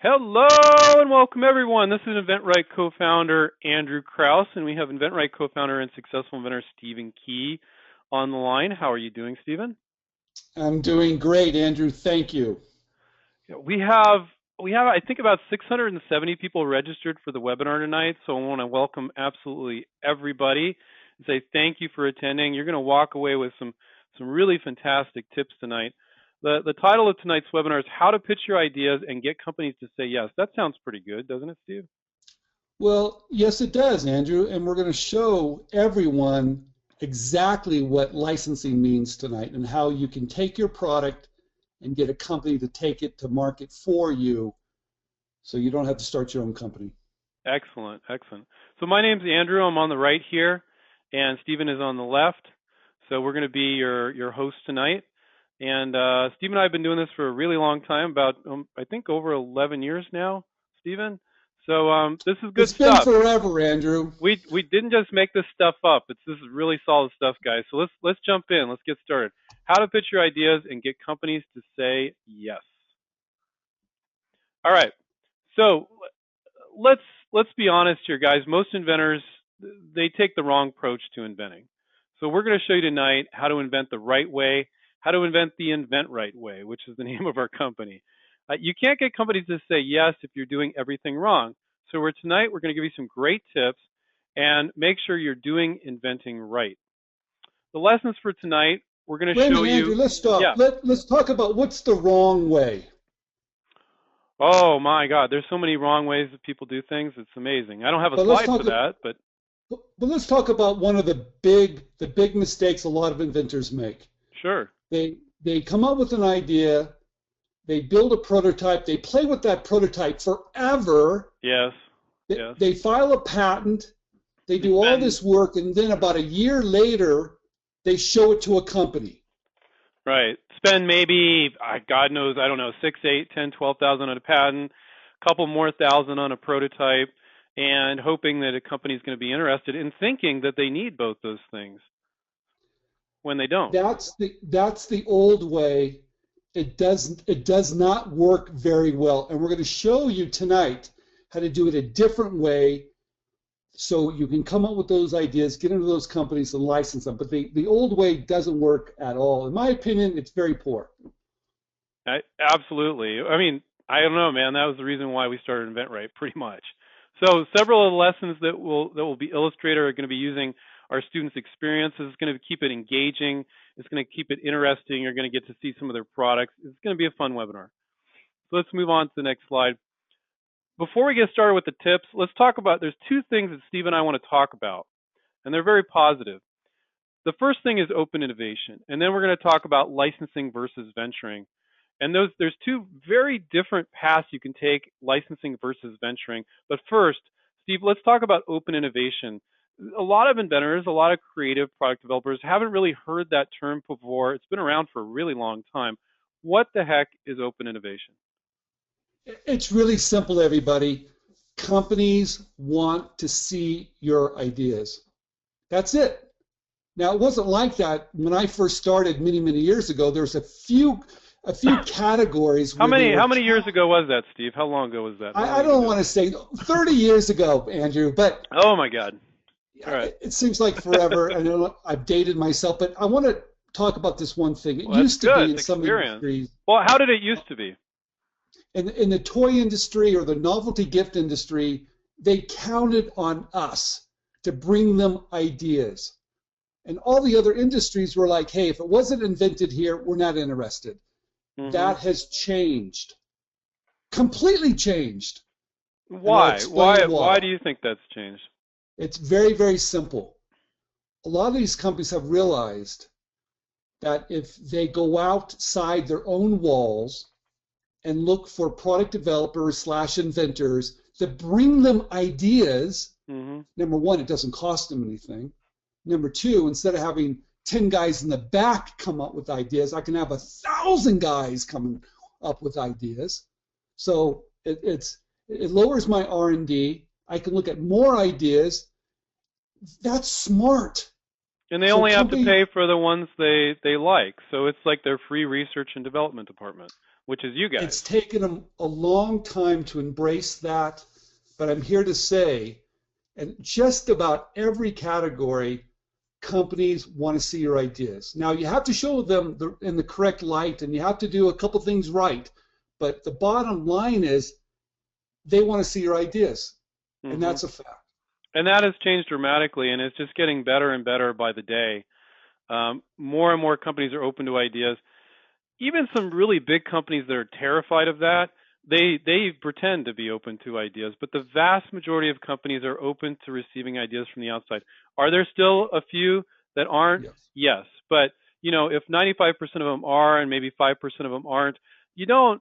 Hello and welcome everyone. This is inventRight co-founder Andrew Krauss, and we have inventRight co-founder and successful inventor Stephen Key on the line. How are you doing, Stephen? I'm doing great, Andrew. Thank you. Yeah, we have I think about 670 people registered for the webinar tonight, so I want to welcome absolutely everybody and say thank you for attending. You're going to walk away with some really fantastic tips tonight. The title of tonight's webinar is How to Pitch Your Ideas and Get Companies to Say Yes. That sounds pretty good, doesn't it, Steve? Well, yes, it does, Andrew. And we're going to show everyone exactly what licensing means tonight and how you can take your product and get a company to take it to market for you so you don't have to start your own company. Excellent, excellent. So my name's Andrew. I'm on the right here, and Stephen is on the left. So we're going to be your host tonight. And Steve and I have been doing this for a really long time, about I think over 11 years now, Stephen. So this is good It's been stuff. forever, Andrew. We didn't just make this stuff up. This is really solid stuff, guys. So let's jump in. Let's get started. How to pitch your ideas and get companies to say yes. All right. So let's be honest here, guys. Most inventors, they take the wrong approach to inventing. So we're going to show you tonight how to invent the right way, how to invent the inventRight way, which is the name of our company. You can't get companies to say yes if you're doing everything wrong. So tonight we're going to give you some great tips and make sure you're doing inventing right. The lessons for tonight, we're going to Wait a show minute, Andrew, you. let's stop. Yeah. Let's talk about what's the wrong way. Oh my God, there's so many wrong ways that people do things. It's amazing. I don't have a But let's slide talk for that, but but let's talk about one of the big mistakes a lot of inventors make. sure. They come up with an idea, they build a prototype, they play with that prototype forever, Yes. they, Yes. they file a patent, they They do all spend this work, and then about a year later, they show it to a company. right. Spend maybe God knows, I don't know, 6, 8, 10, 12,000 on a patent, a couple more thousand on a prototype, and hoping that a company is going to be interested in thinking that they need both those things when they don't. That's the old way. It does not work very well, and we're going to show you tonight how to do it a different way so you can come up with those ideas, get into those companies and license them. But the old way doesn't work at all. In my opinion, it's very poor. Absolutely. I mean, I don't know, man. That was the reason why we started inventRight, pretty much. So several of the lessons that will be illustrated are going to be using our students' experiences. It's going to keep it engaging. It's going to keep it interesting. You're going to get to see some of their products. It's going to be a fun webinar. So let's move on to the next slide. Before we get started with the tips, let's talk about, there's two things that Steve and I want to talk about, and they're very positive. The first thing is open innovation, and then we're going to talk about licensing versus venturing. And there's two very different paths you can take, licensing versus venturing. But first, Steve, let's talk about open innovation. A lot of inventors, a lot of creative product developers haven't really heard that term before. It's been around for a really long time. What the heck is open innovation? It's really simple, everybody. Companies want to see your ideas. That's it. Now, it wasn't like that when I first started many years ago. There's a few categories How where they were. many years ago was that, Steve? How long ago was that? How I long don't ago? want to say 30 years ago, Andrew, but Oh my God. All right. it seems like forever. I know I've dated myself, but I want to talk about this one thing. It Well, that's used to good. be in It's some experience. industries, Well, how did it used to be? in the toy industry or the novelty gift industry, they counted on us to bring them ideas. And all the other industries were like, hey, if it wasn't invented here, we're not interested. Hmm. That has changed, completely changed. And I'll Why? explain Why why. do you think that's changed? It's very simple. A lot of these companies have realized that if they go outside their own walls and look for product developers slash inventors that bring them ideas, Hmm. number one, it doesn't cost them anything. Number two, instead of having 10 guys in the back come up with ideas, I can have 1,000 guys coming up with ideas. So it lowers my R&D. I can look at more ideas. That's smart. And they So only have to company, pay for the ones they like. So it's like their free research and development department. which is you guys. It's taken them a long time to embrace that, but I'm here to say, and just about every category, companies want to see your ideas. Now, you have to show them in the correct light, and you have to do a couple things right, but the bottom line is they want to see your ideas, and that's a fact. And that has changed dramatically, and it's just getting better and better by the day. More and more companies are open to ideas. Even some really big companies that are terrified of that, they pretend to be open to ideas, but the vast majority of companies are open to receiving ideas from the outside. Are there still a few that aren't? Yes. But, if 95% of them are and maybe 5% of them aren't, you don't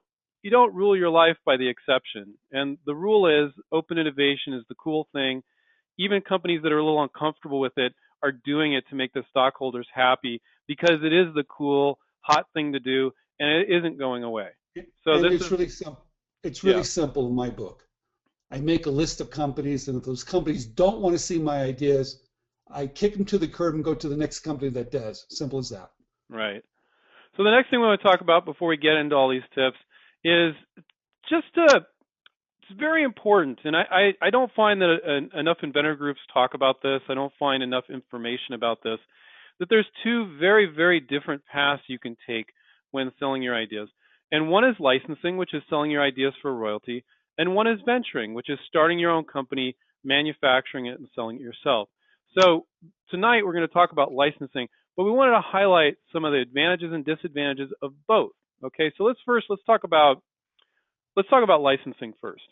rule your life by the exception. And the rule is open innovation is the cool thing. Even companies that are a little uncomfortable with it are doing it to make the stockholders happy because it is the cool, hot thing to do, and it isn't going away. So and it's really simple. It's really simple in my book. I make a list of companies, and if those companies don't want to see my ideas, I kick them to the curb and go to the next company that does. Simple as that. Right. So the next thing we want to talk about before we get into all these tips is just it's very important, and I don't find that enough inventor groups talk about this. I don't find enough information about this, that there's two very, very different paths you can take when selling your ideas. And one is licensing, which is selling your ideas for royalty, and one is venturing, which is starting your own company, manufacturing it, and selling it yourself. So tonight we're going to talk about licensing, but we wanted to highlight some of the advantages and disadvantages of both. Okay, so let's talk about licensing first.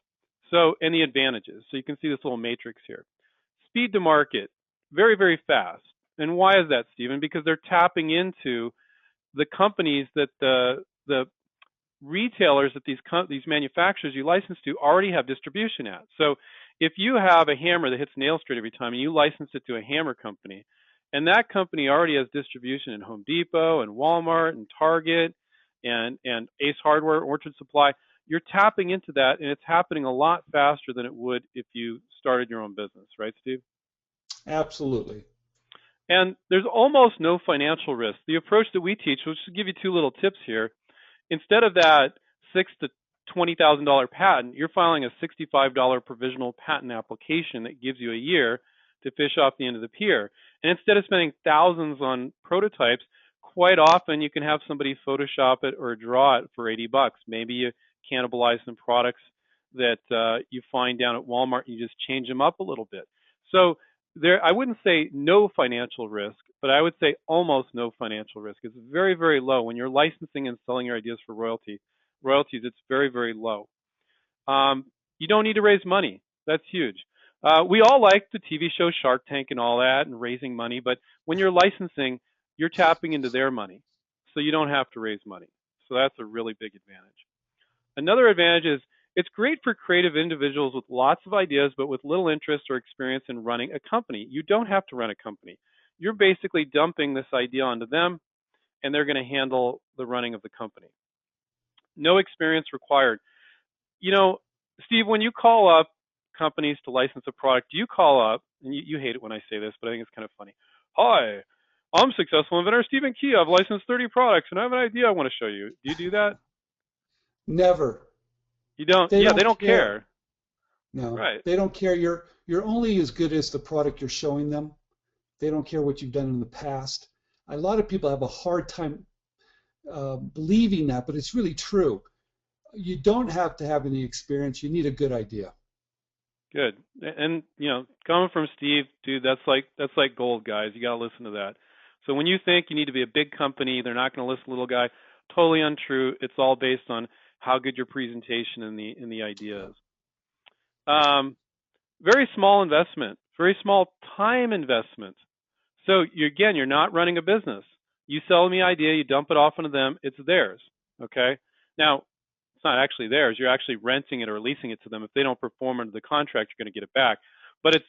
So, and the advantages. So you can see this little matrix here. Speed to market, very, very fast. And why is that, Stephen? Because they're tapping into the companies that the retailers that these manufacturers you license to already have distribution at. So if you have a hammer that hits nails straight every time and you license it to a hammer company, and that company already has distribution in Home Depot and Walmart and Target and Ace Hardware, Orchard Supply, you're tapping into that, and it's happening a lot faster than it would if you started your own business, right, Steve? Absolutely. And there's almost no financial risk. The approach that we teach, we'll just give you two little tips here. Instead of that $6,000 to $20,000 patent, you're filing a $65 provisional patent application that gives you a year to fish off the end of the pier. And instead of spending thousands on prototypes, quite often you can have somebody Photoshop it or draw it for $80. Maybe you cannibalize some products that you find down at Walmart and you just change them up a little bit. So I wouldn't say no financial risk, but I would say almost no financial risk. It's very, very low. When you're licensing and selling your ideas for royalties, it's very, very low. You don't need to raise money. That's huge. We all like the TV show Shark Tank and all that and raising money, but when you're licensing, you're tapping into their money. So you don't have to raise money. So that's a really big advantage. Another advantage is it's great for creative individuals with lots of ideas, but with little interest or experience in running a company. You don't have to run a company. You're basically dumping this idea onto them, and they're going to handle the running of the company. No experience required. Steve, when you call up companies to license a product, do you call up, and you hate it when I say this, but I think it's kind of funny. Hi, I'm successful inventor Stephen Key. I've licensed 30 products, and I have an idea I want to show you. Do you do that? Never. You don't? They don't care. No, right. They don't care. You're only as good as the product you're showing them. They don't care what you've done in the past. A lot of people have a hard time believing that, but it's really true. You don't have to have any experience. You need a good idea. Good. And coming from Steve, dude, that's like gold, guys. You got to listen to that. So when you think you need to be a big company, they're not going to listen to little guy. Totally untrue. It's all based on how good your presentation and the idea is. Very small investment, very small time investment. So you're not running a business. You sell them the idea, you dump it off onto them, it's theirs. Okay. Now, it's not actually theirs. You're actually renting it or leasing it to them. If they don't perform under the contract, you're going to get it back. But it's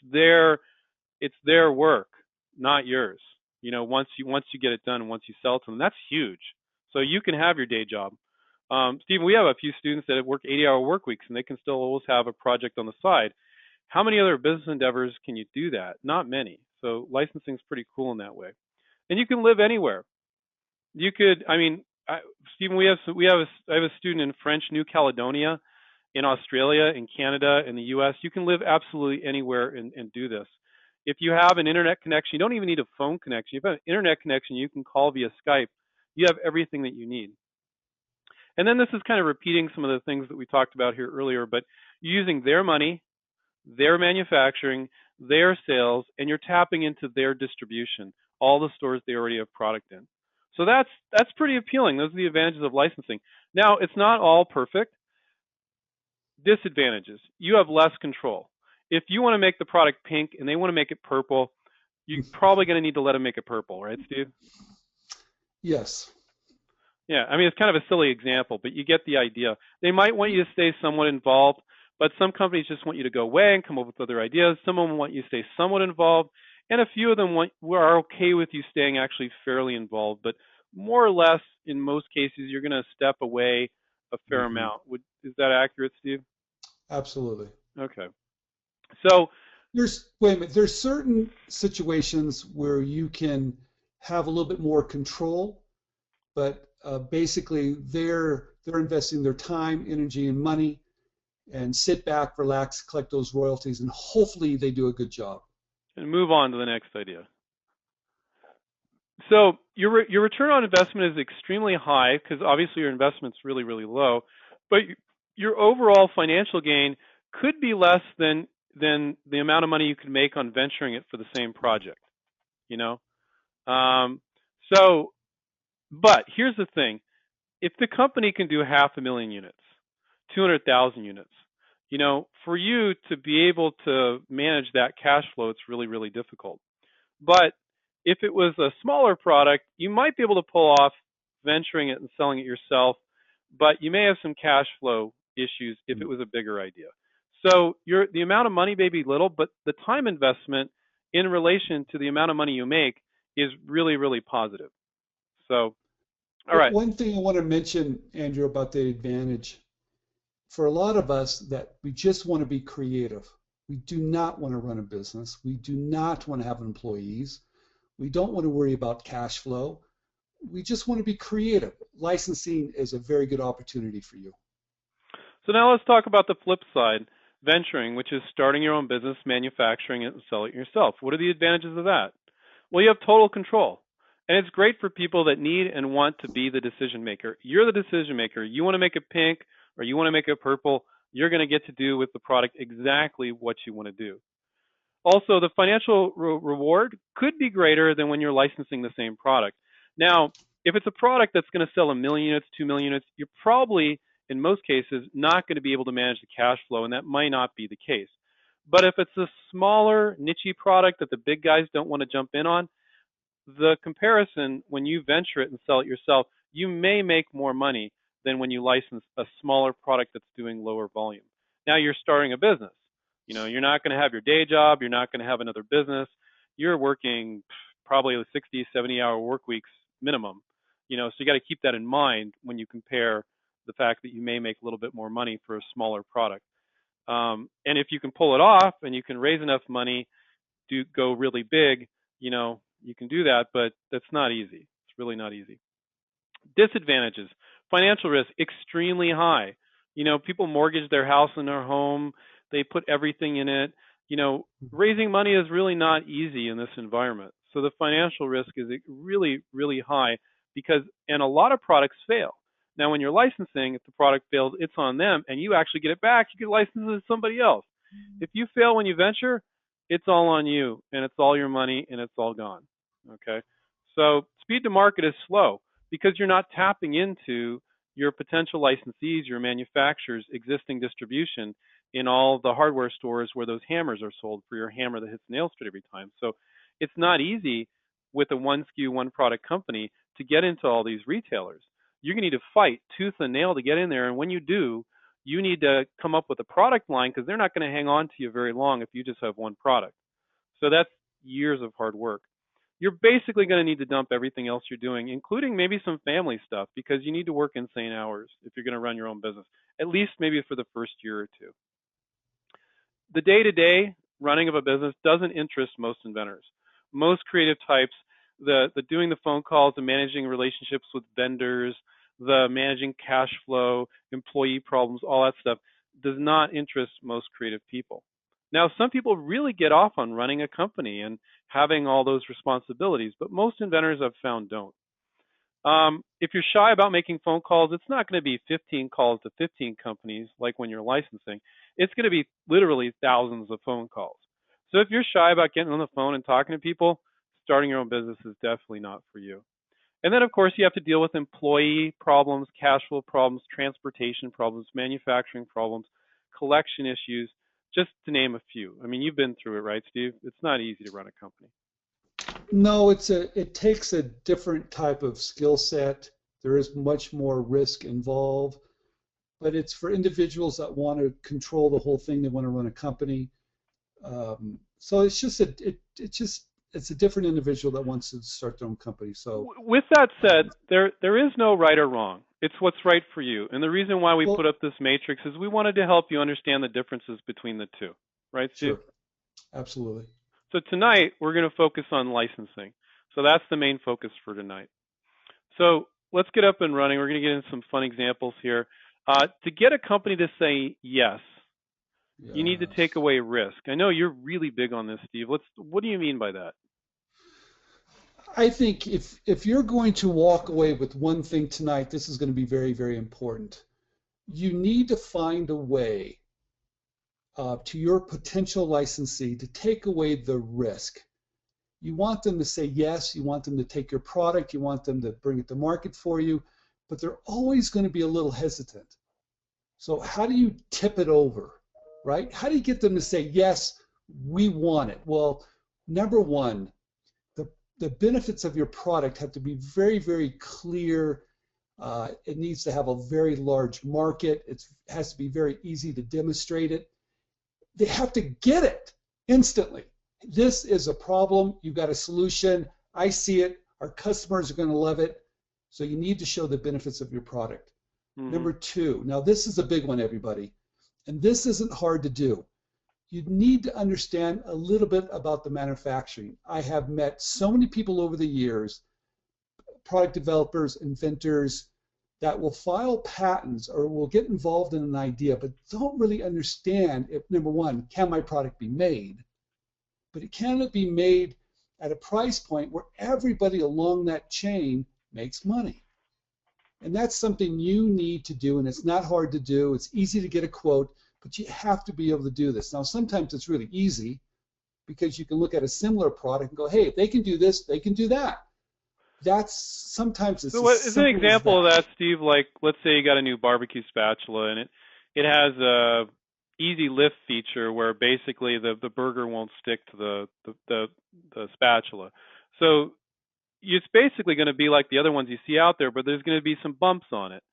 their work, not yours. Once you get it done and once you sell it to them, that's huge. So you can have your day job. Stephen, we have a few students that work 80-hour work weeks, and they can still always have a project on the side. How many other business endeavors can you do that? Not many. So licensing is pretty cool in that way. And you can live anywhere. You could, Stephen, I have a student in French New Caledonia, in Australia, in Canada, in the U.S. You can live absolutely anywhere and do this. If you have an internet connection, you don't even need a phone connection. If you have an internet connection, you can call via Skype. You have everything that you need. And then this is kind of repeating some of the things that we talked about here earlier, but using their money, their manufacturing, their sales, and you're tapping into their distribution, all the stores they already have product in. So that's pretty appealing. Those are the advantages of licensing. Now, it's not all perfect. Disadvantages: you have less control. If you want to make the product pink and they want to make it purple, you're probably going to need to let them make it purple, right, Steve? Yes. Yeah, I mean, it's kind of a silly example, but you get the idea. They might want you to stay somewhat involved, but some companies just want you to go away and come up with other ideas. Some of them want you to stay somewhat involved, and a few of them are okay with you staying actually fairly involved. But more or less, in most cases, you're going to step away a fair amount. Is that accurate, Steve? Absolutely. Okay. So wait a minute. There's certain situations where you can have a little bit more control, but basically they're investing their time, energy, and money, and sit back, relax, collect those royalties, and hopefully they do a good job. And move on to the next idea. So your return on investment is extremely high because obviously your investment's really, really low, but your overall financial gain could be less than the amount of money you could make on venturing it for the same project. You know, but here's the thing: if the company can do 500,000 units, 200,000 units, you know, for you to be able to manage that cash flow, it's really, really difficult. But if it was a smaller product, you might be able to pull off venturing it and selling it yourself, but you may have some cash flow issues if it was a bigger idea. So the amount of money may be little, but the time investment in relation to the amount of money you make is really, really positive. So, all right. One thing I want to mention, Andrew, about the advantage, for a lot of us that we just want to be creative. We do not want to run a business. We do not want to have employees. We don't want to worry about cash flow. We just want to be creative. Licensing is a very good opportunity for you. So now let's talk about the flip side, venturing, which is starting your own business, manufacturing it, and selling it yourself. What are the advantages of that? Well, you have total control. And it's great for people that need and want to be the decision maker. You're the decision maker. You want to make it pink or you want to make it purple, you're going to get to do with the product exactly what you want to do. Also, the financial reward could be greater than when you're licensing the same product. Now, if it's a product that's going to sell 1 million units, 2 million units, you're probably, in most cases, not going to be able to manage the cash flow, and that might not be the case. But if it's a smaller, niche product that the big guys don't want to jump in on, the comparison, when you venture it and sell it yourself, you may make more money than when you license a smaller product that's doing lower volume. Now you're starting a business. You know, you're not going to have your day job. You're not going to have another business. You're working probably 60, 70-hour work weeks minimum. You know, so you got to keep that in mind when you compare the fact that you may make a little bit more money for a smaller product. And if you can pull it off and you can raise enough money to go really big, you know, you can do that, but that's not easy. It's really not easy. Disadvantages: financial risk, extremely high. You know, people mortgage their house and their home. They put everything in it. You know, raising money is really not easy in this environment. So the financial risk is really, really high and a lot of products fail. Now, when you're licensing, if the product fails, it's on them and you actually get it back. You can license it to somebody else. If you fail when you venture, it's all on you and it's all your money and it's all gone. Okay. So speed to market is slow because you're not tapping into your potential licensees, your manufacturers' existing distribution in all the hardware stores where those hammers are sold for your hammer that hits nail straight every time. So it's not easy with a one SKU, one product company to get into all these retailers. You're going to need to fight tooth and nail to get in there. And when you do, you need to come up with a product line because they're not going to hang on to you very long if you just have one product. So that's years of hard work. You're basically going to need to dump everything else you're doing, including maybe some family stuff, because you need to work insane hours if you're going to run your own business, at least maybe for the first year or two. The day-to-day running of a business doesn't interest most inventors. Most creative types, the doing the phone calls and managing relationships with vendors, the managing cash flow, employee problems, all that stuff does not interest most creative people. Now, some people really get off on running a company and having all those responsibilities, but most inventors I've found don't. If you're shy about making phone calls, it's not going to be 15 calls to 15 companies like when you're licensing. It's going to be literally thousands of phone calls. So if you're shy about getting on the phone and talking to people, starting your own business is definitely not for you. And then, of course, you have to deal with employee problems, cash flow problems, transportation problems, manufacturing problems, collection issues, just to name a few. I mean, you've been through it, right, Steve? It's not easy to run a company. No, it takes a different type of skill set. There is much more risk involved, but it's for individuals that want to control the whole thing. They want to run a company. So it's just it's a different individual that wants to start their own company. So with that said, there is no right or wrong. It's what's right for you. And the reason why we put up this matrix is we wanted to help you understand the differences between the two. Right, Steve? Sure. Absolutely. So tonight, we're going to focus on licensing. So that's the main focus for tonight. So let's get up and running. We're going to get into some fun examples here. To get a company to say yes, you need to take away risk. I know you're really big on this, Steve. What do you mean by that? I think if you're going to walk away with one thing tonight, this is going to be very, very important. You need to find a way to your potential licensee to take away the risk. You want them to say yes, you want them to take your product, you want them to bring it to market for you, but they're always going to be a little hesitant. So how do you tip it over, right? How do you get them to say, yes, we want it? Well, number one, the benefits of your product have to be very, very clear. It needs to have a very large market. It has to be very easy to demonstrate it. They have to get it instantly. This is a problem. You've got a solution. I see it. Our customers are going to love it. So you need to show the benefits of your product. Mm-hmm. Number two, now this is a big one, everybody, and this isn't hard to do. You need to understand a little bit about the manufacturing. I have met so many people over the years, product developers, inventors, that will file patents or will get involved in an idea but don't really understand if, number one, can my product be made? But it cannot be made at a price point where everybody along that chain makes money. And that's something you need to do, and it's not hard to do. It's easy to get a quote, but you have to be able to do this. Now, sometimes it's really easy because you can look at a similar product and go, hey, if they can do this, they can do that. That's sometimes it's. So what is an example of that, Steve? Like, let's say you got a new barbecue spatula, and it has a easy lift feature where basically the burger won't stick to the spatula. So it's basically going to be like the other ones you see out there, but there's going to be some bumps on it.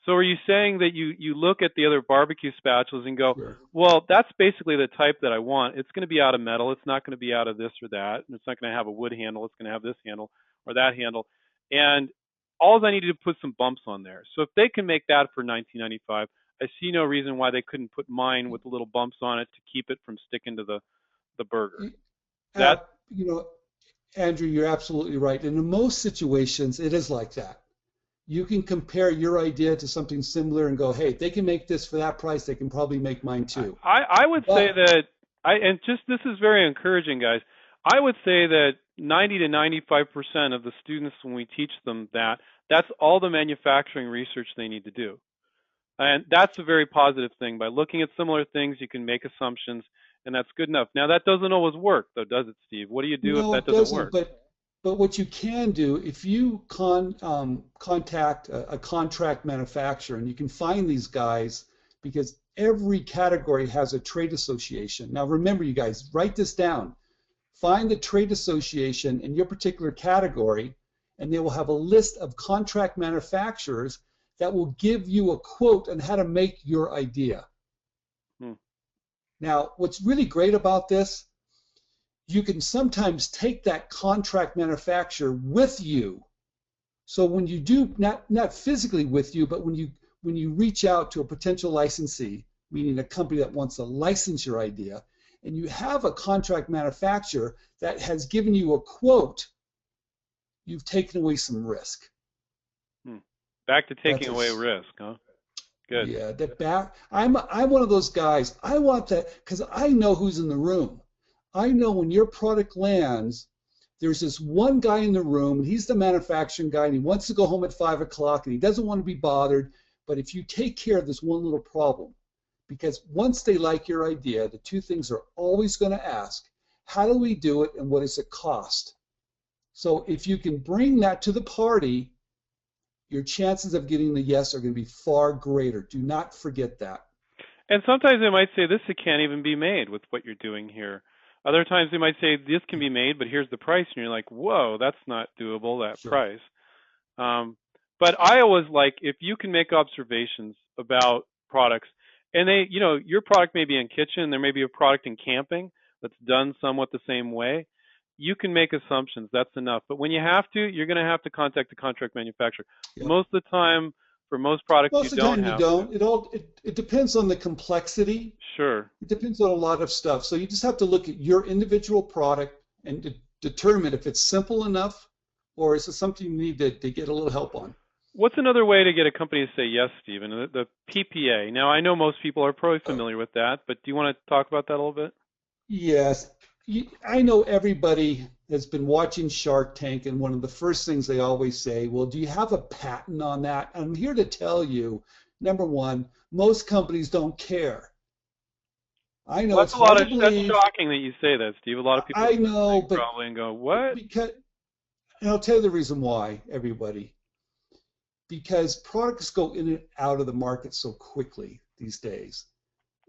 So are you saying that you look at the other barbecue spatulas and go, sure, well, that's basically the type that I want. It's going to be out of metal. It's not going to be out of this or that. And it's not going to have a wood handle. It's going to have this handle or that handle. And all I need to put some bumps on there. So if they can make that for $19.95, I see no reason why they couldn't put mine with the little bumps on it to keep it from sticking to the burger. You know, Andrew, you're absolutely right. And in most situations, it is like that. You can compare your idea to something similar and go, hey, if they can make this for that price, they can probably make mine too. I would say that, and just this is very encouraging, guys. I would say that 90 to 95% of the students, when we teach them that's all the manufacturing research they need to do. And that's a very positive thing. By looking at similar things, you can make assumptions, and that's good enough. Now, that doesn't always work, though, does it, Steve? What do you do if that doesn't work? But what you can do, if you contact a contract manufacturer, and you can find these guys, because every category has a trade association. Now remember, you guys, write this down. Find the trade association in your particular category, and they will have a list of contract manufacturers that will give you a quote on how to make your idea. Now, what's really great about this, you can sometimes take that contract manufacturer with you. So when you do, not physically with you, but when you reach out to a potential licensee, meaning a company that wants to license your idea, and you have a contract manufacturer that has given you a quote, you've taken away some risk. Back to That's taking away risk, huh? Good. yeah, the back. I'm one of those guys. I want that because I know who's in the room. I know when your product lands, there's this one guy in the room, and he's the manufacturing guy, and he wants to go home at 5 o'clock, and he doesn't want to be bothered. But if you take care of this one little problem, because once they like your idea, the two things they're always going to ask: how do we do it, and what does it cost? So if you can bring that to the party, your chances of getting the yes are going to be far greater. Do not forget that. And sometimes they might say, this can't even be made with what you're doing here. Other times they might say, this can be made, but here's the price. And you're like, whoa, that's not doable, that Sure. price. But I always like, if you can make observations about products, and they, your product may be in kitchen, there may be a product in camping that's done somewhat the same way. You can make assumptions. That's enough. But when you have to, you're going to have to contact the contract manufacturer. Yep. Most of the time, for most products, Most you of the don't time have you don't. to. It depends on the complexity. Sure. It depends on a lot of stuff. So you just have to look at your individual product and determine if it's simple enough, or is it something you need to get a little help on. What's another way to get a company to say yes, Stephen? The PPA. Now, I know most people are probably familiar with that, but do you want to talk about that a little bit? Yes. I know everybody has been watching Shark Tank, and one of the first things they always say, well, do you have a patent on that? I'm here to tell you, number one, most companies don't care. I know it's hard to believe. That's shocking that you say that, Steve. A lot of people I know, but probably and go, what? And I'll tell you the reason why, everybody. Because products go in and out of the market so quickly these days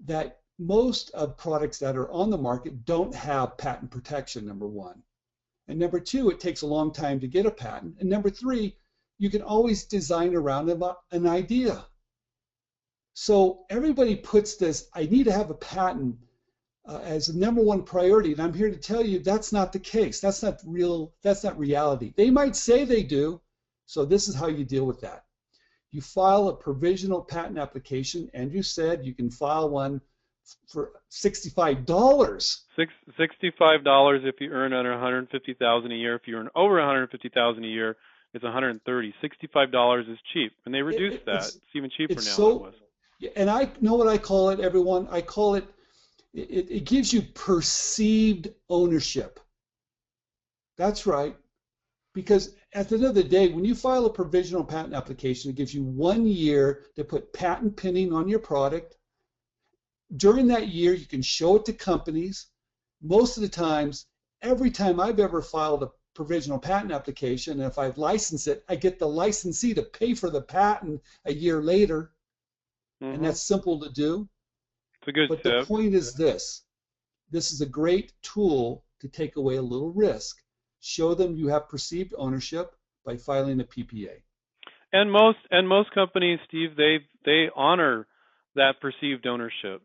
that most of products that are on the market don't have patent protection, number one. And number two, it takes a long time to get a patent. And number three, you can always design around an idea. So everybody puts this, I need to have a patent as a number one priority. And I'm here to tell you that's not the case. That's not reality. They might say they do. So this is how you deal with that. You file a provisional patent application. Andrew said you can file one for $65. $65 if you earn under $150,000 a year. If you earn over $150,000 a year, it's $130. $65 is cheap, and they reduced that. It's even cheaper now than it was. And I know what I call it, everyone. I call it. It gives you perceived ownership. That's right. Because at the end of the day, when you file a provisional patent application, it gives you 1 year to put patent pending on your product. During that year, you can show it to companies. Most of the times, every time I've ever filed a provisional patent application, and if I've licensed it, I get the licensee to pay for the patent a year later. Mm-hmm. And that's simple to do. It's a good tip. But the point is this. This is a great tool to take away a little risk. Show them you have perceived ownership by filing a PPA. And most companies, Steve, they honor that perceived ownership,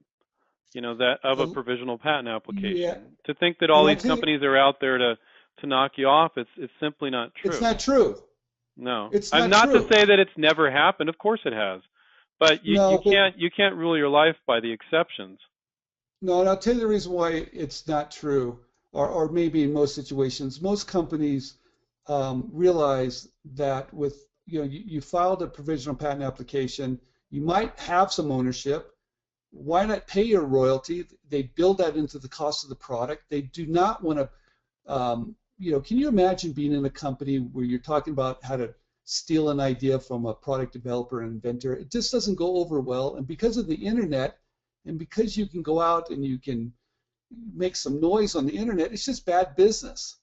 that of a provisional patent application. Yeah. To think that all these companies are out there to knock you off, it's simply not true. It's not true. No. It's not true. To say that it's never happened. Of course it has. But you can't rule your life by the exceptions. No, and I'll tell you the reason why it's not true. Or maybe in most situations, most companies realize that with you filed a provisional patent application, you might have some ownership. Why not pay your royalty? They build that into the cost of the product. They do not want to. Can you imagine being in a company where you're talking about how to steal an idea from a product developer and inventor? It just doesn't go over well. And because of the internet, and because you can go out and you can make some noise on the internet, it's just bad business.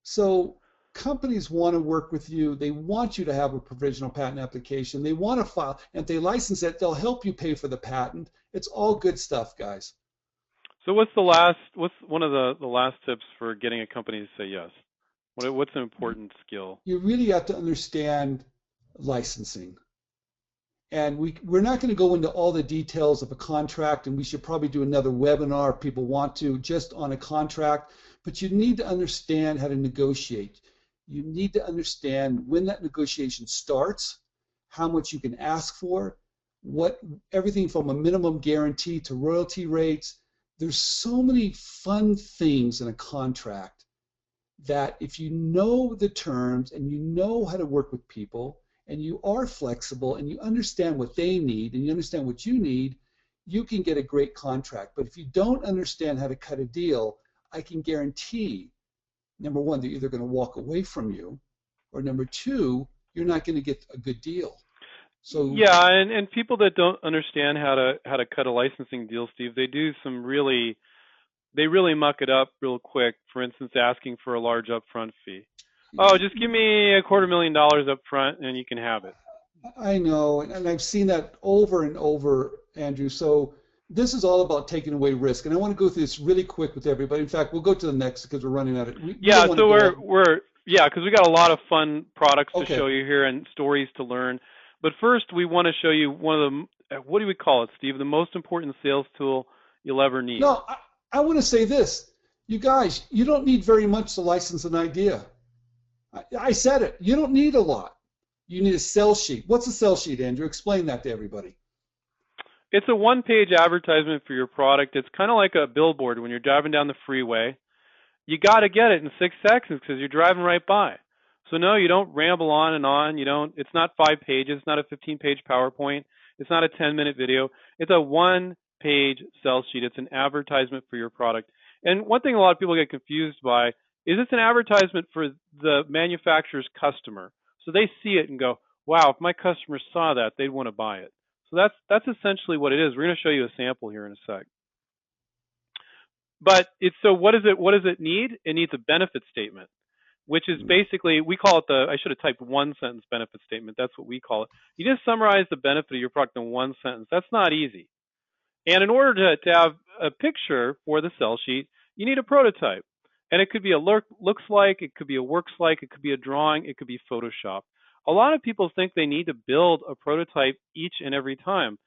So companies want to work with you. They want you to have a provisional patent application. They want to file, and if they license it, they'll help you pay for the patent. It's all good stuff, guys. So what's one of the last tips for getting a company to say yes? What's an important skill? You really have to understand licensing. And we're not going to go into all the details of a contract, and we should probably do another webinar if people want to, just on a contract. But you need to understand how to negotiate. You need to understand when that negotiation starts, how much you can ask for, everything from a minimum guarantee to royalty rates. There's so many fun things in a contract that if you know the terms and you know how to work with people, and you are flexible and you understand what they need and you understand what you need, you can get a great contract. But if you don't understand how to cut a deal, I can guarantee, number one, they're either going to walk away from you, or number two, you're not going to get a good deal. So yeah, and people that don't understand how to cut a licensing deal, Steve, they really muck it up real quick. For instance, asking for a large upfront fee. Oh, just give me $250,000 up front and you can have it. I know, and I've seen that over and over, Andrew. So this is all about taking away risk, and I want to go through this really quick with everybody. In fact, we'll go to the next because we're running out of. Yeah, so because we got a lot of fun products to show you here and stories to learn. But first, we want to show you one of the, what do we call it, Steve? The most important sales tool you'll ever need. No, I want to say this. You guys, you don't need very much to license an idea. I said it. You don't need a lot. You need a sell sheet. What's a sell sheet, Andrew? Explain that to everybody. It's a one-page advertisement for your product. It's kind of like a billboard when you're driving down the freeway. You got to get it in 6 seconds because you're driving right by. So no, you don't ramble on and on. It's not 5 pages. It's not a 15-page PowerPoint. It's not a 10-minute video. It's a one-page sell sheet. It's an advertisement for your product. And one thing a lot of people get confused by is it's an advertisement for the manufacturer's customer. So they see it and go, wow, if my customer saw that, they'd want to buy it. So that's essentially what it is. We're going to show you a sample here in a sec. But what does it need? It needs a benefit statement, which is basically, we call it I should have typed one sentence benefit statement. That's what we call it. You just summarize the benefit of your product in one sentence. That's not easy. And in order to have a picture for the sell sheet, you need a prototype. And it could be a looks like, it could be a works like, it could be a drawing, it could be Photoshop. A lot of people think they need to build a prototype each and every time.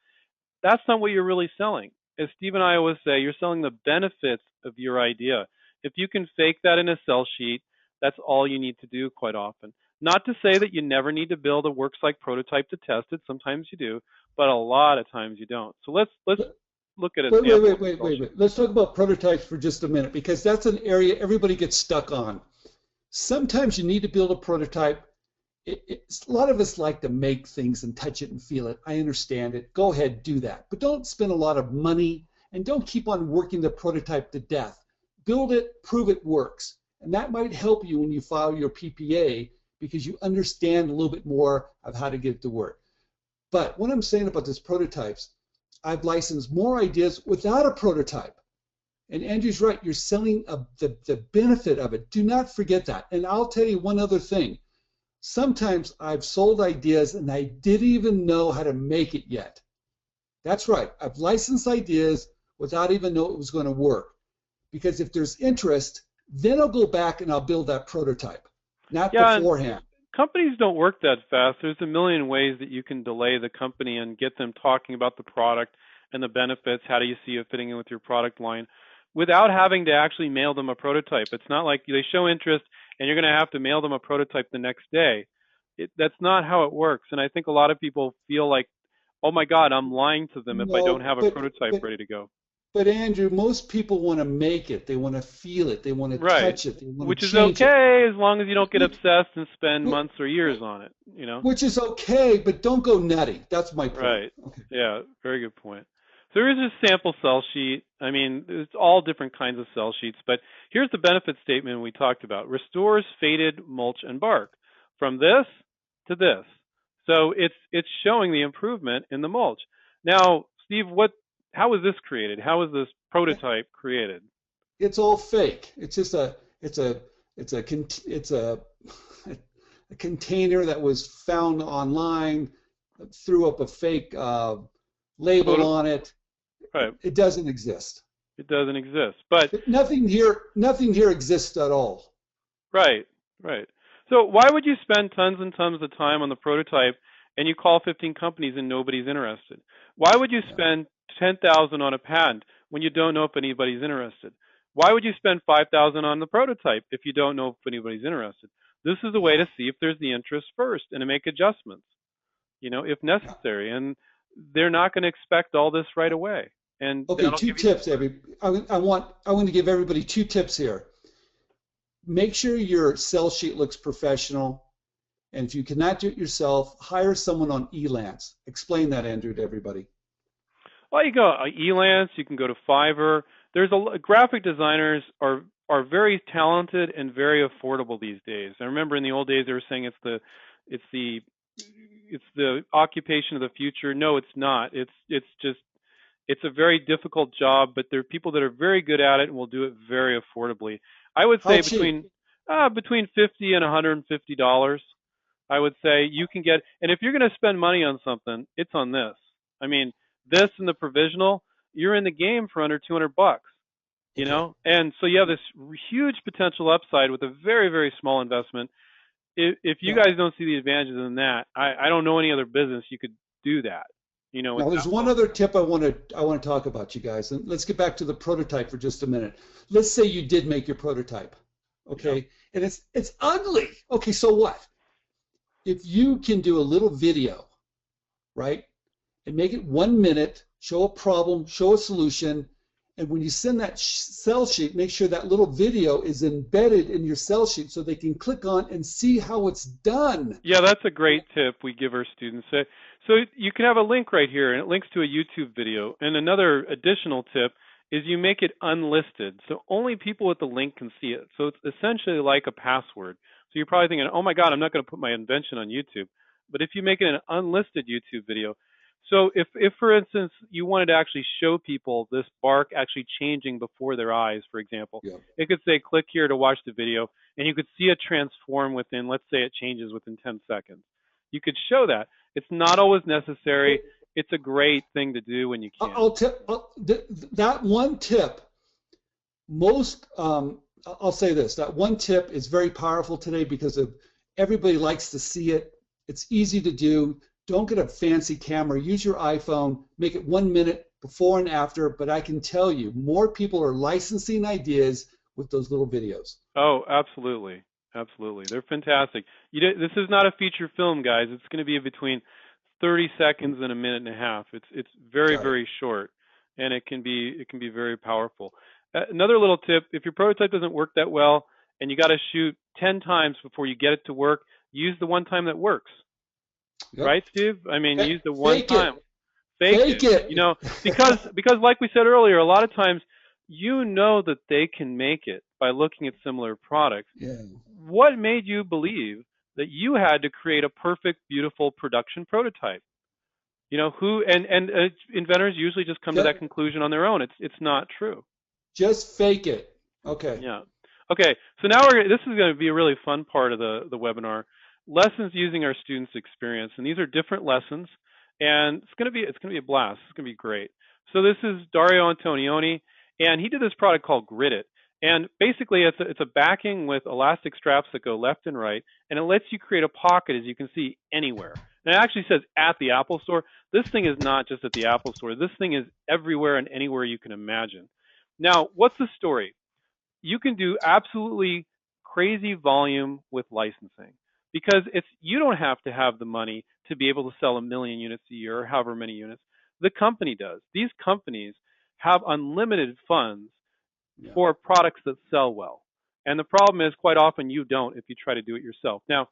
That's not what you're really selling. As Steve and I always say, you're selling the benefits of your idea. If you can fake that in a sell sheet, that's all you need to do quite often. Not to say that you never need to build a works like prototype to test it. Sometimes you do, but a lot of times you don't. So let's look at it. Wait. Let's talk about prototypes for just a minute, because that's an area everybody gets stuck on. Sometimes you need to build a prototype. A lot of us like to make things and touch it and feel it. I understand it. Go ahead, do that. But don't spend a lot of money and don't keep on working the prototype to death. Build it, prove it works. And that might help you when you file your PPA because you understand a little bit more of how to get it to work. But what I'm saying about this prototypes, I've licensed more ideas without a prototype. And Andrew's right, you're selling the benefit of it. Do not forget that. And I'll tell you one other thing. Sometimes I've sold ideas and I didn't even know how to make it yet. That's right. I've licensed ideas without even knowing it was going to work. Because if there's interest, then I'll go back and I'll build that prototype, not beforehand. Companies don't work that fast. There's a million ways that you can delay the company and get them talking about the product and the benefits. How do you see it fitting in with your product line without having to actually mail them a prototype? It's not like they show interest and you're going to have to mail them a prototype the next day. That's not how it works. And I think a lot of people feel like, oh my God, I'm lying to them if I don't have a prototype ready to go. But Andrew, most people want to make it. They want to feel it. They want to touch it. They want Which to is change okay as long as you don't get obsessed and spend months or years on it. Which is okay, but don't go nutty. That's my point. Right. Okay. Yeah, very good point. So here's a sample sell sheet. I mean, there's all different kinds of sell sheets, but here's the benefit statement we talked about. Restores faded mulch and bark from this to this. So it's showing the improvement in the mulch. Now, Steve, how was this created? How was this prototype created? It's all fake. It's just a container that was found online, threw up a fake label on it. Right. It doesn't exist. It doesn't exist. But nothing here exists at all. Right. So why would you spend tons and tons of time on the prototype and you call 15 companies and nobody's interested? Why would you spend $10,000 on a patent when you don't know if anybody's interested? Why would you spend $5,000 on the prototype if you don't know if anybody's interested? This is a way to see if there's the interest first and to make adjustments, if necessary. And they're not going to expect all this right away. And okay, 2 tips, I want to give everybody 2 tips here. Make sure your sell sheet looks professional. And if you cannot do it yourself, hire someone on Elance. Explain that, Andrew, to everybody. Well, you go Elance, you can go to Fiverr. There's graphic designers are very talented and very affordable these days. I remember in the old days they were saying it's the occupation of the future. No, it's not. It's a very difficult job, but there are people that are very good at it and will do it very affordably. I would say How cheap? between $50 and $150. I would say you can get, and if you're going to spend money on something, it's on this. I mean, this and the provisional, you're in the game for under $200, you Okay. know? And so you have this huge potential upside with a very, very small investment. If you Yeah. guys don't see the advantages in that, I don't know any other business you could do that, you know, with Now, there's that one low. other tip I want to talk about, you guys. And let's get back to the prototype for just a minute. Let's say you did make your prototype, Yeah. okay? And it's ugly. Okay, so what? If you can do a little video, right, and make it 1 minute, show a problem, show a solution, and when you send that sell sheet, make sure that little video is embedded in your sell sheet so they can click on and see how it's done. Yeah, that's a great tip we give our students. So you can have a link right here, and it links to a YouTube video. And another additional tip is you make it unlisted, so only people with the link can see it. So it's essentially like a password. So you're probably thinking, oh my God, I'm not going to put my invention on YouTube. But if you make it an unlisted YouTube video, so if for instance you wanted to actually show people this bark actually changing before their eyes, for example, Yeah. it could say click here to watch the video, and you could see it transform within, let's say it changes within 10 seconds. You could show that. It's not always necessary. It's a great thing to do when you can. That one tip. I'll say this: that one tip is very powerful today because everybody likes to see it. It's easy to do. Don't get a fancy camera. Use your iPhone. Make it 1 minute before and after. But I can tell you, more people are licensing ideas with those little videos. Oh, absolutely. Absolutely. They're fantastic. This is not a feature film, guys. It's going to be between 30 seconds and a minute and a half. It's very, Got it. very short, and it can be very powerful. Another little tip, if your prototype doesn't work that well and you got to shoot 10 times before you get it to work, use the one time that works. Yep. Right, Steve? I mean, use the one Fake time. it. Fake it. You know, because like we said earlier, a lot of times you know that they can make it by looking at similar products. Yeah. What made you believe that you had to create a perfect, beautiful production prototype? You know, inventors usually just come to that conclusion on their own. It's not true. Just fake it. Okay. Yeah. Okay. So now this is going to be a really fun part of the webinar. Lessons using our students' experience, and these are different lessons, and it's going to be a blast. It's going to be great. So this is Dario Antonioni, and he did this product called Grid It. And basically, it's a backing with elastic straps that go left and right, and it lets you create a pocket, as you can see, anywhere. And it actually says at the Apple Store. This thing is not just at the Apple Store. This thing is everywhere and anywhere you can imagine. Now, what's the story? You can do absolutely crazy volume with licensing because you don't have to have the money to be able to sell 1 million units a year or however many units. The company does. These companies have unlimited funds for products that sell well. And the problem is quite often you don't if you try to do it yourself. Now,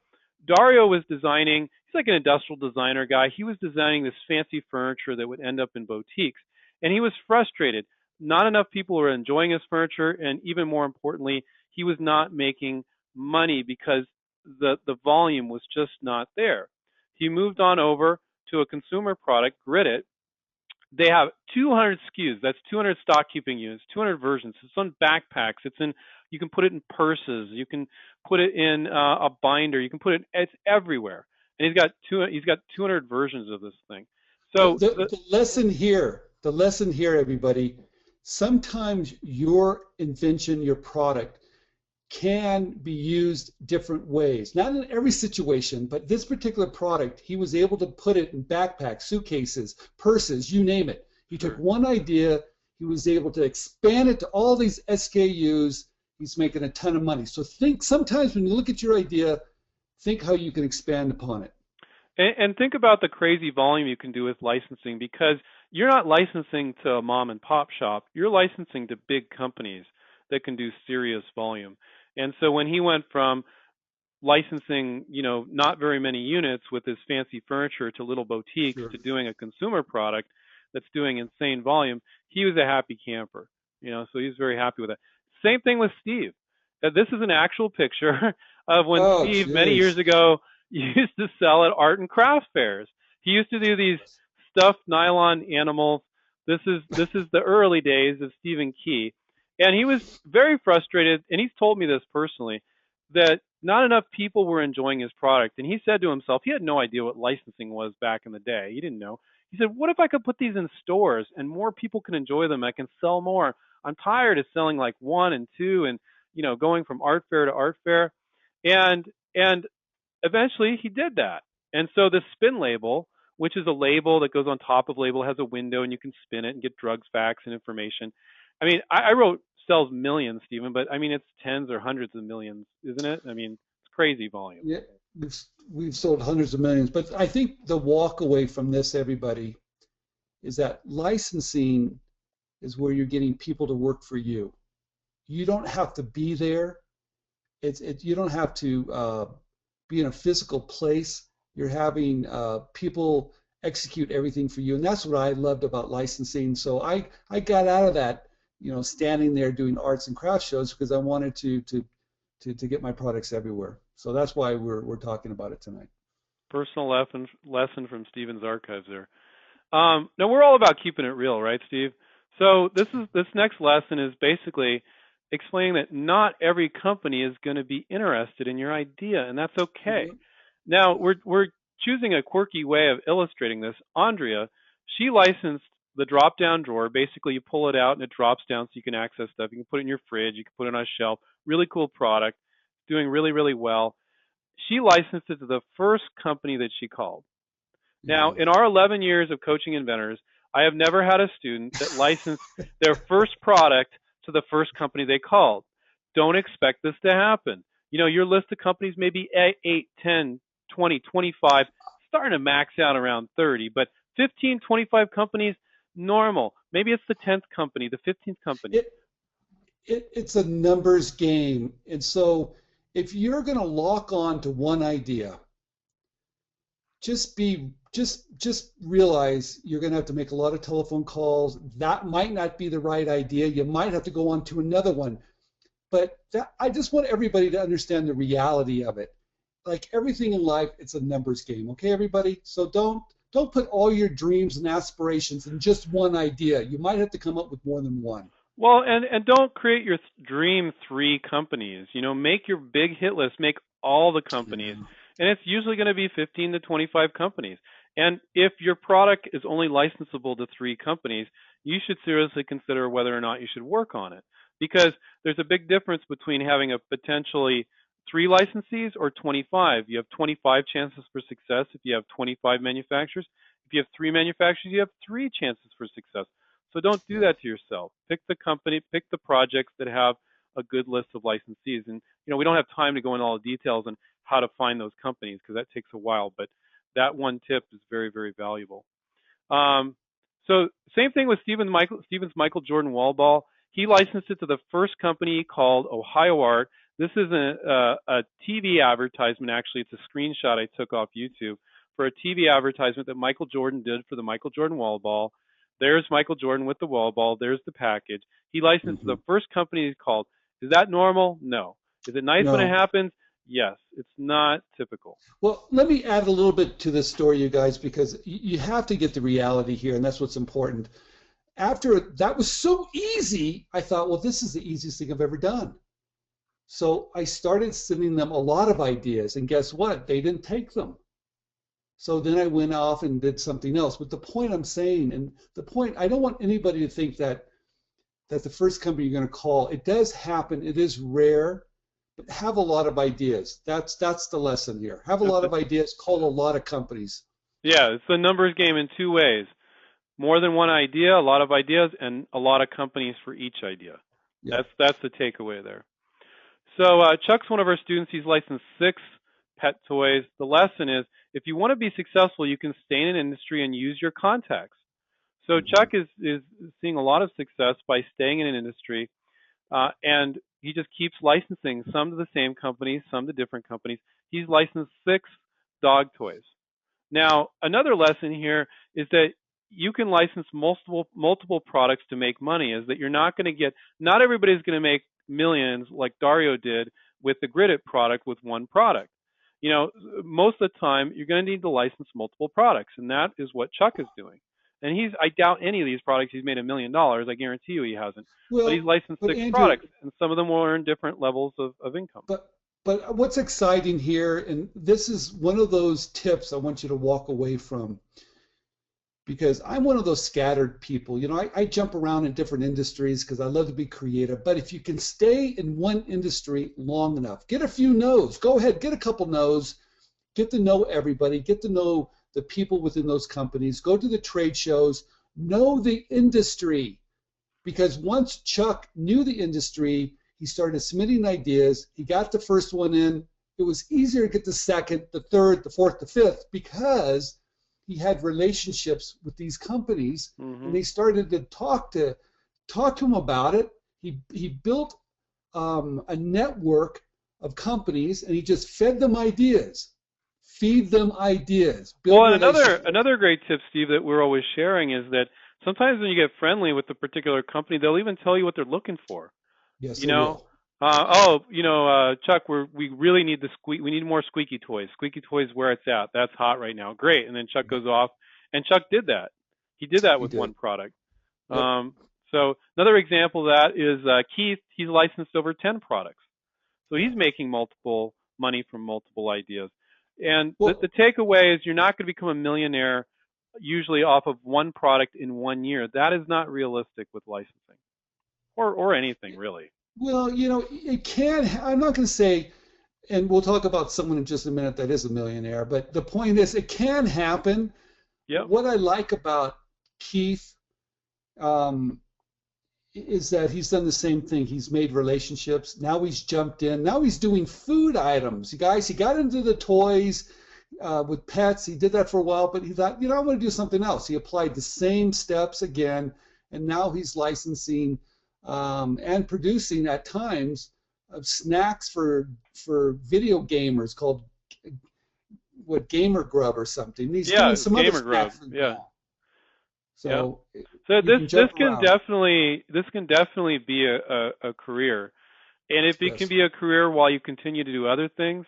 Dario was designing, he's like an industrial designer guy. He was designing this fancy furniture that would end up in boutiques. And he was frustrated. Not enough people were enjoying his furniture. And even more importantly, he was not making money because the volume was just not there. He moved on over to a consumer product, Grid It. They have 200 SKUs. That's 200 stock keeping units, 200 versions. It's on backpacks. You can put it in purses. You can put it in a binder. You can put it. It's everywhere. And he's got 200 versions of this thing. So the lesson here, everybody. Sometimes your invention, your product, can be used different ways. Not in every situation, but this particular product, he was able to put it in backpacks, suitcases, purses, you name it. He took one idea, he was able to expand it to all these SKUs. He's making a ton of money. So sometimes when you look at your idea, think how you can expand upon it. And think about the crazy volume you can do with licensing, because you're not licensing to a mom and pop shop. You're licensing to big companies that can do serious volume. And so when he went from licensing, not very many units with his fancy furniture to little boutiques Sure. to doing a consumer product that's doing insane volume, he was a happy camper, so he's very happy with it. Same thing with Steve. This is an actual picture of when Oh, Steve, many years jeez. ago, used to sell at art and craft fairs. He used to do these stuffed nylon animals. This is the early days of Stephen Key, and he was very frustrated. And he's told me this personally, that not enough people were enjoying his product. And he said to himself, he had no idea what licensing was back in the day. He didn't know. He said, what if I could put these in stores and more people can enjoy them? I can sell more. I'm tired of selling like one and two and going from art fair to art fair. And eventually he did that. And so the spin label, which is a label that goes on top of label, has a window and you can spin it and get drugs, facts, and information. I mean, I wrote sells millions, Stephen, but I mean it's tens or hundreds of millions, isn't it? I mean, it's crazy volume. Yeah, we've we've sold hundreds of millions, but I think the walk away from this, everybody, is that licensing is where you're getting people to work for you. You don't have to be there. You don't have to be in a physical place. You're having people execute everything for you, and that's what I loved about licensing. So I got out of that, standing there doing arts and crafts shows because I wanted to get my products everywhere. So that's why we're talking about it tonight. Personal lesson from Stephen's archives there. Now we're all about keeping it real, right, Steve? So this next lesson is basically explaining that not every company is going to be interested in your idea, and that's okay. Mm-hmm. Now we're choosing a quirky way of illustrating this. Andrea, she licensed the drop-down drawer. Basically, you pull it out and it drops down so you can access stuff. You can put it in your fridge. You can put it on a shelf. Really cool product. Doing really, really well. She licensed it to the first company that she called. Now, Yeah. in our 11 years of coaching inventors, I have never had a student that licensed their first product to the first company they called. Don't expect this to happen. Your list of companies may be 8, 10, 20, 25, starting to max out around 30, but 15, 25 companies, normal. Maybe it's the 10th company, the 15th company. It's a numbers game, and so if you're going to lock on to one idea, just realize you're going to have to make a lot of telephone calls. That might not be the right idea. You might have to go on to another one. But I just want everybody to understand the reality of it. Like everything in life, it's a numbers game. Okay, everybody? So don't put all your dreams and aspirations in just one idea. You might have to come up with more than one. Well, and don't create your dream 3 companies. Make your big hit list, make all the companies. Yeah. And it's usually going to be 15 to 25 companies. And if your product is only licensable to 3 companies, you should seriously consider whether or not you should work on it. Because there's a big difference between having a potentially 3 licensees or 25. You have 25 chances for success if you have 25 manufacturers. If you have 3 manufacturers, you have 3 chances for success. So don't do that to yourself. Pick the company, pick the projects that have a good list of licensees. And we don't have time to go into all the details on how to find those companies because that takes a while. But that one tip is very, very valuable. So same thing with Stephen's Michael Jordan wall ball. He licensed it to the first company called Ohio Art. This is a TV advertisement. Actually, it's a screenshot I took off YouTube for a TV advertisement that Michael Jordan did for the Michael Jordan wall ball. There's Michael Jordan with the wall ball. There's the package. He licensed Mm-hmm. the first company he called. Is that normal? No. Is it nice when it No. happens? Yes. It's not typical. Well, let me add a little bit to this story, you guys, because you have to get the reality here, and that's what's important. After that was so easy, I thought, well, this is the easiest thing I've ever done. So I started sending them a lot of ideas, and guess what? They didn't take them. So then I went off and did something else. But the point I'm saying, and the point, I don't want anybody to think that the first company you're going to call, it does happen, it is rare, but have a lot of ideas. That's the lesson here. Have a lot of ideas, call a lot of companies. Yeah, it's a numbers game in 2 ways. More than one idea, a lot of ideas, and a lot of companies for each idea. Yeah. That's the takeaway there. So Chuck's one of our students. He's licensed 6 pet toys. The lesson is, if you want to be successful, you can stay in an industry and use your contacts. So Chuck is seeing a lot of success by staying in an industry and he just keeps licensing, some to the same companies, some to different companies. He's licensed 6 dog toys. Now, another lesson here is that you can license multiple products to make money. Is that you're not going to get, not everybody's going to make millions like Dario did with the Gridit product with one product. You know, most of the time you're going to need to license multiple products, and that is what Chuck is doing. And I doubt any of these products he's made $1 million. I guarantee you he hasn't. But he's Well, licensed but six Andrew, products, and some of them will earn different levels of income. but what's exciting here, and this is one of those tips I want you to walk away from, because I'm one of those scattered people. You know, I jump around in different industries because I love to be creative. But if you can stay in one industry long enough, get a few no's. Go ahead, get a couple no's. Get to know everybody. Get to know the people within those companies. Go to the trade shows. Know the industry. Because once Chuck knew the industry, he started submitting ideas. He got the first one in. It was easier to get the second, the third, the fourth, the fifth, because he had relationships with these companies, and they started to talk to him about it. He built a network of companies, and he just fed them ideas. Feed them ideas. Build Well, relationships. another great tip, Steve, that we're always sharing is that sometimes when you get friendly with a particular company, they'll even tell you what they're looking for. Yes, You they know, will. Chuck, we really need we need more squeaky toys. Squeaky toys where it's at. That's hot right now. Great. And then Chuck goes off, and Chuck did that. He did that He with did. one product. Yep. So another example of that is Keith. He's licensed over 10 products. So he's making multiple money from multiple ideas. And Well, the takeaway is you're not going to become a millionaire usually off of one product in 1 year. That is not realistic with licensing or anything really. well, you know, it can. I'm not going to say, and we'll talk about someone in just a minute that is a millionaire. But the point is, it can happen. Yep. What I like about Keith um, is that he's done the same thing. He's made relationships. Now he's jumped in. Now he's doing food items. You guys, he got into the toys with pets. He did that for a while, but he thought, you know, I want to do something else. He applied the same steps again, and now he's licensing and producing at times snacks for video gamers called Gamer Grub or something. He's doing some other Gamer Grub. snacks Yeah. So So you can jump around. this can definitely be a career, and it can Yes. be a career while you continue to do other things,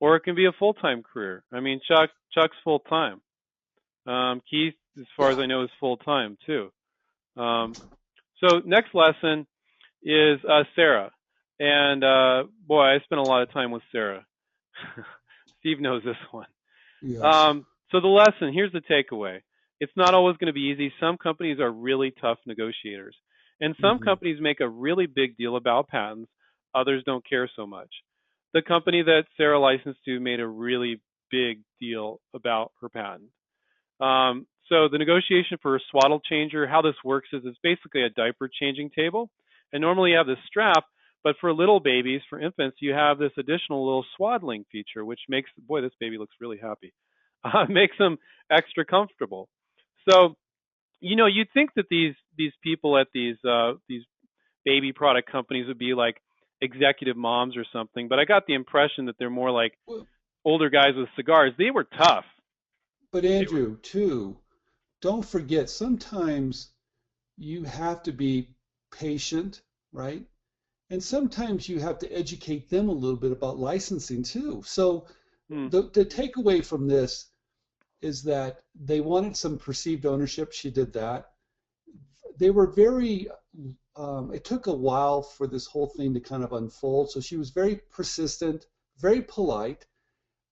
or it can be a full-time career. I mean, Chuck's full-time. Keith, as far as Yeah. I know, is full-time too. So next lesson is Sarah, and boy, I spent a lot of time with Sarah. Steve knows this one. Yes. So the lesson, here's the takeaway. It's not always going to be easy. Some companies are really tough negotiators. And some Hmm. companies make a really big deal about patents. Others don't care so much. The company that Sarah licensed to made a really big deal about her patent. So the negotiation for a swaddle changer, how this works is it's basically a diaper changing table. And normally you have this strap, but for little babies, for infants, you have this additional little swaddling feature, which makes, boy, this baby looks really happy. Makes them extra comfortable. So, you know, you'd think that these people at these baby product companies would be like executive moms or something, but I got the impression that they're more like Well, older guys with cigars. They were tough. but They were, Andrew, too, don't forget sometimes you have to be patient, right? And sometimes you have to educate them a little bit about licensing too. So hmm, the takeaway from this is that they wanted some perceived ownership. She did that. They were very, it took a while for this whole thing to kind of unfold. So she was very persistent, very polite,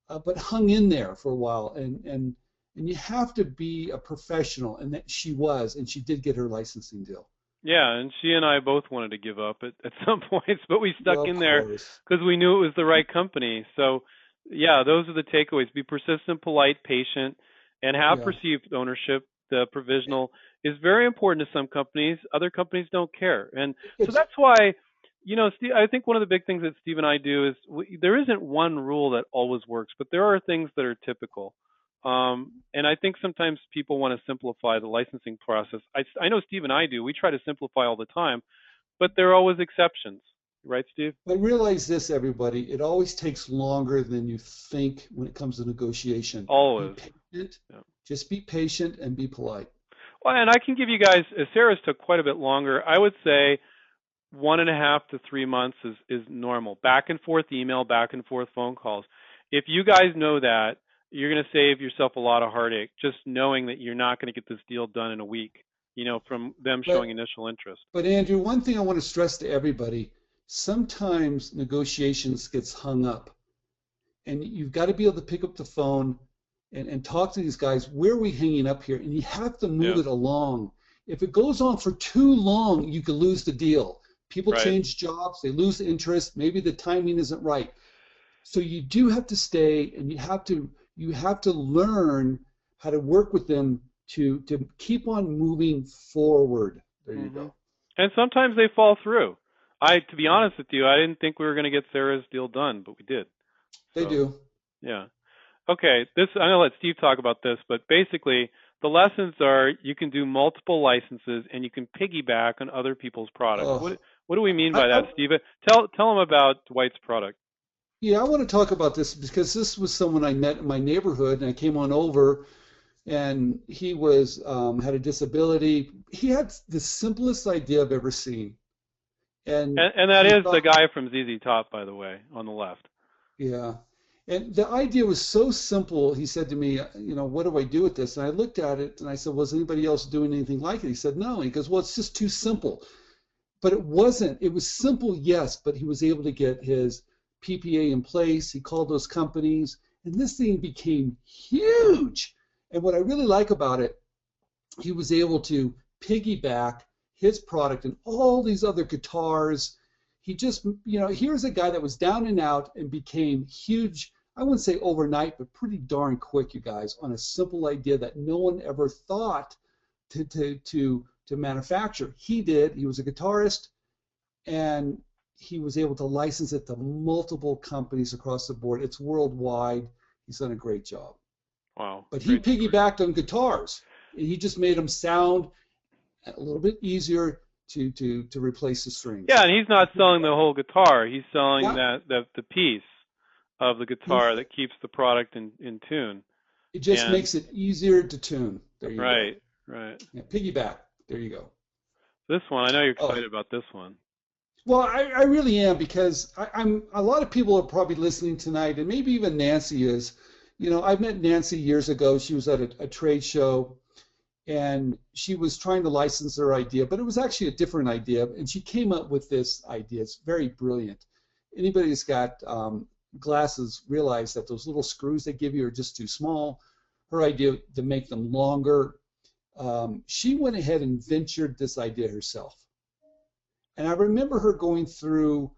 but hung in there for a while. And you have to be a professional, and that she was, and she did get her licensing deal. yeah, and she and I both wanted to give up at some points, but we stuck Well, of in there course. because we knew it was the right company. So, yeah, those are the takeaways. Be persistent, polite, patient, and have Yeah. perceived ownership. The provisional is very important to some companies. Other companies don't care. And so It's that's why, you know, Steve, I think one of the big things that Steve and I do is there isn't one rule that always works, but there are things that are typical. And I think sometimes people want to simplify the licensing process. I know Steve and I do. We try to simplify all the time, but there are always exceptions, Right, Steve? But realize this, everybody, it always takes longer than you think when it comes to negotiation. Be Always. patient. Yeah. Just be patient and be polite. Well, and I can give you guys, Sarah's took quite a bit longer. I would say 1.5 to 3 months is normal. Back and forth email, back and forth phone calls. If you guys know that, you're going to save yourself a lot of heartache just knowing that you're not going to get this deal done in a week, from them showing But initial interest. but Andrew, one thing I want to stress to everybody, sometimes negotiations gets hung up. And you've got to be able to pick up the phone and talk to these guys. Where are we hanging up here? And you have to move Yeah. it along. If it goes on for too long, you could lose the deal. People Right. change jobs, they lose interest, maybe the timing isn't right. So you do have to stay, and you have to learn how to work with them to keep on moving forward. There you hmm go. And sometimes they fall through. To be honest with you, I didn't think we were going to get Sarah's deal done, but we did. They So, do. yeah. Okay, I'm going to let Steve talk about this, but basically the lessons are you can do multiple licenses and you can piggyback on other people's products. Oh, What do we mean I, by that, I, Steve? Tell them about Dwight's product. yeah, I want to talk about this because this was someone I met in my neighborhood, and I came on over, and he was had a disability. He had the simplest idea I've ever seen, and And that he is the thought, guy from ZZ Top, by the way, on the left. yeah, and the idea was so simple. He said to me, what do I do with this? And I looked at it, and I said, was anybody else doing anything like it? He said, no. He goes, well, it's just too simple. But it wasn't. It was simple, yes, but he was able to get his PPA in place. He called those companies, and this thing became huge. And what I really like about it, he was able to piggyback his product and all these other guitars. He just, here's a guy that was down and out and became huge. I wouldn't say overnight, but pretty darn quick, you guys, on a simple idea that no one ever thought to manufacture. He did. He was a guitarist, and he was able to license it to multiple companies across the board. It's worldwide. He's done a great job. Wow. But he Great story. piggybacked on guitars. He just made them sound a little bit easier to replace the strings. Yeah, and he's not selling the whole guitar. He's selling Yeah, the piece of the guitar that keeps the product in tune. it just And makes it easier to tune. There you go. right. Yeah, piggyback. There you go. This one, I know you're Oh, excited about this one. well, I really am because I'm a lot of people are probably listening tonight, and maybe even Nancy is. I met Nancy years ago. She was at a trade show, and she was trying to license her idea, but it was actually a different idea, and she came up with this idea. It's very brilliant. Anybody who's got glasses realize that those little screws they give you are just too small. Her idea to make them longer. She went ahead and ventured this idea herself. And I remember her going through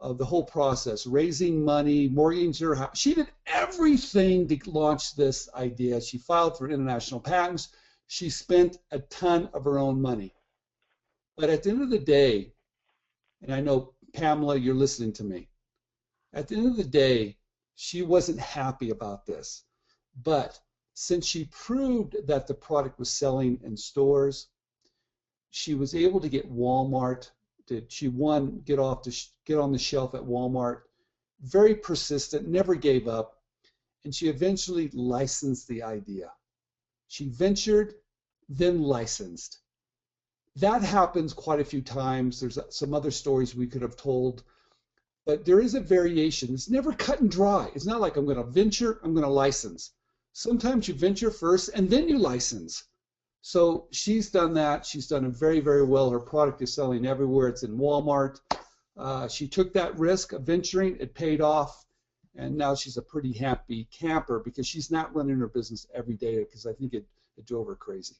the whole process, raising money, mortgaging her house. She did everything to launch this idea. She filed for international patents. She spent a ton of her own money. But at the end of the day, and I know, Pamela, you're listening to me, at the end of the day, she wasn't happy about this. But since she proved that the product was selling in stores, she was able to get Walmart. She won, get on the shelf at Walmart. Very persistent, never gave up, and she eventually licensed the idea. She ventured, then licensed. That happens quite a few times. There's some other stories we could have told, but there is a variation. It's never cut and dry. It's not like I'm going to venture, I'm going to license. Sometimes you venture first and then you license. So she's done that. She's done it very, very well. Her product is selling everywhere. It's in Walmart. She took that risk of venturing. It paid off. And now she's a pretty happy camper because she's not running her business every day because I think it drove her crazy.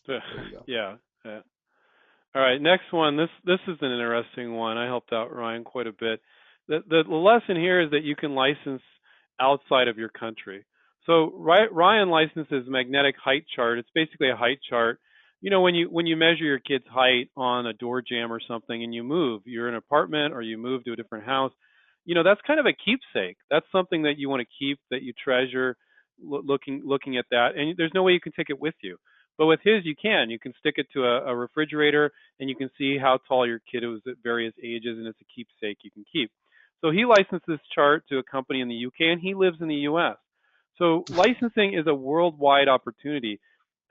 There you go. Yeah. All right, next one. This is an interesting one. I helped out Ryan quite a bit. The lesson here is that you can license outside of your country. So Ryan licenses magnetic height chart. It's basically a height chart. When you measure your kid's height on a door jamb or something and you move, you're in an apartment or you move to a different house, that's kind of a keepsake. That's something that you want to keep, that you treasure, looking at that. And there's no way you can take it with you. But with his, you can. You can stick it to a refrigerator, and you can see how tall your kid was at various ages, and it's a keepsake you can keep. So he licensed this chart to a company in the UK, and he lives in the US. So licensing is a worldwide opportunity.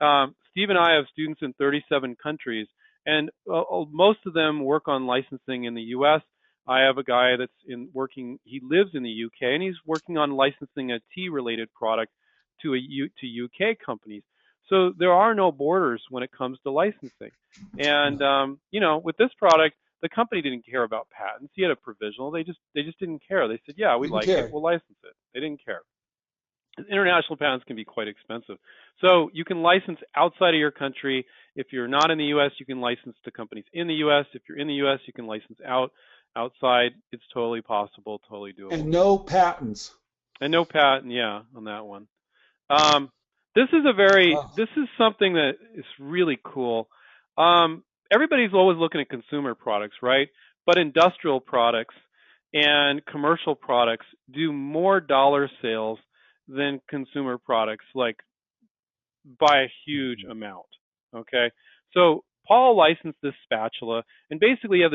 Steve and I have students in 37 countries, and most of them work on licensing in the US. I have a guy that's he lives in the UK, and he's working on licensing a tea-related product to UK companies. So there are no borders when it comes to licensing. And with this product, the company didn't care about patents. He had a provisional. They just didn't care. They said, "Yeah, we like it. We'll license it." They didn't care. International patents can be quite expensive. So you can license outside of your country. If you're not in the U.S., you can license to companies in the U.S. If you're in the U.S., you can license outside. It's totally possible, totally doable. And no patents. And no patent, yeah, on that one. This is something that is really cool. Everybody's always looking at consumer products, right? But industrial products and commercial products do more dollar sales than consumer products, like by a huge amount. Okay, so Paul licensed this spatula, and basically you have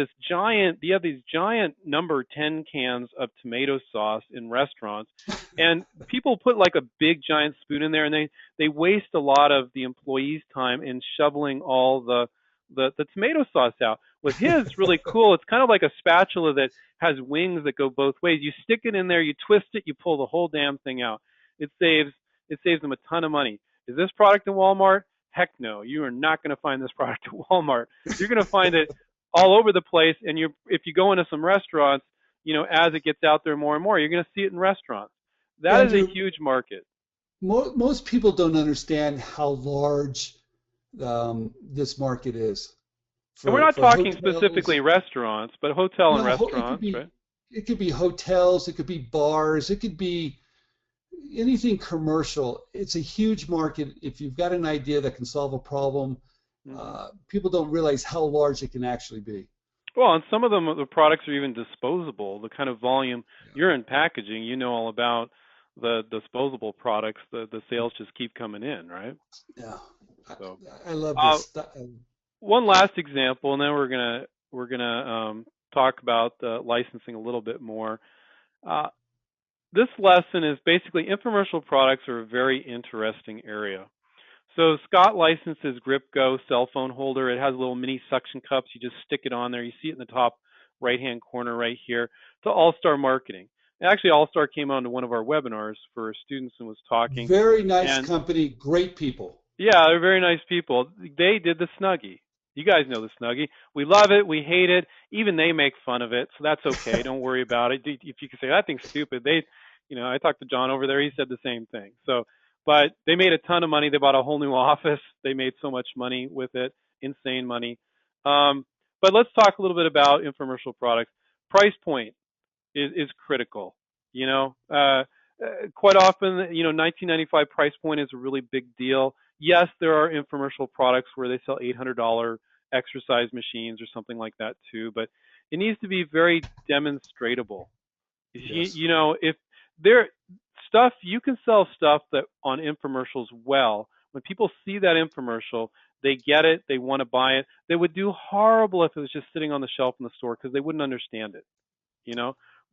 these giant number 10 cans of tomato sauce in restaurants, and people put like a big giant spoon in there, and they waste a lot of the employees' time in shoveling all the tomato sauce out. With his, really cool. It's kind of like a spatula that has wings that go both ways. You stick it in there, you twist it, you pull the whole damn thing out. It saves them a ton of money. Is this product in Walmart? Heck no. You are not going to find this product at Walmart. You're going to find it all over the place. And if you go into some restaurants, as it gets out there more and more, you're going to see it in restaurants. That is a huge market. Most people don't understand how large this market is. And we're not talking specifically restaurants, but hotel and restaurants, right? It could be hotels, it could be bars, it could be anything commercial. It's a huge market. If you've got an idea that can solve a problem, people don't realize how large it can actually be. Well, and some of them, the products are even disposable. The kind of volume you're in packaging, you know all about the disposable products. The sales just keep coming in, right? Yeah, so, I love this. One last example, and then we're gonna talk about licensing a little bit more. This lesson is basically infomercial products are a very interesting area. So Scott licensed his Grip Go cell phone holder. It has little mini suction cups. You just stick it on there. You see it in the top right-hand corner right here. To All-Star Marketing. Actually, All-Star came on to one of our webinars for students and was talking. Very nice company, great people. Yeah, they're very nice people. They did the Snuggie. You guys know the Snuggie. We love it. We hate it. Even they make fun of it, so that's okay. Don't worry about it. If you can say that thing's stupid, I talked to John over there. He said the same thing. So, but they made a ton of money. They bought a whole new office. They made so much money with it, insane money. But let's talk a little bit about infomercial products. Price point is critical. Quite often, 1995 price point is a really big deal. Yes, there are infomercial products where they sell $800 exercise machines or something like that too, but it needs to be very demonstratable. Yes. If you can sell stuff that on infomercials well. When people see that infomercial, they get it, they want to buy it. They would do horrible if it was just sitting on the shelf in the store because they wouldn't understand it,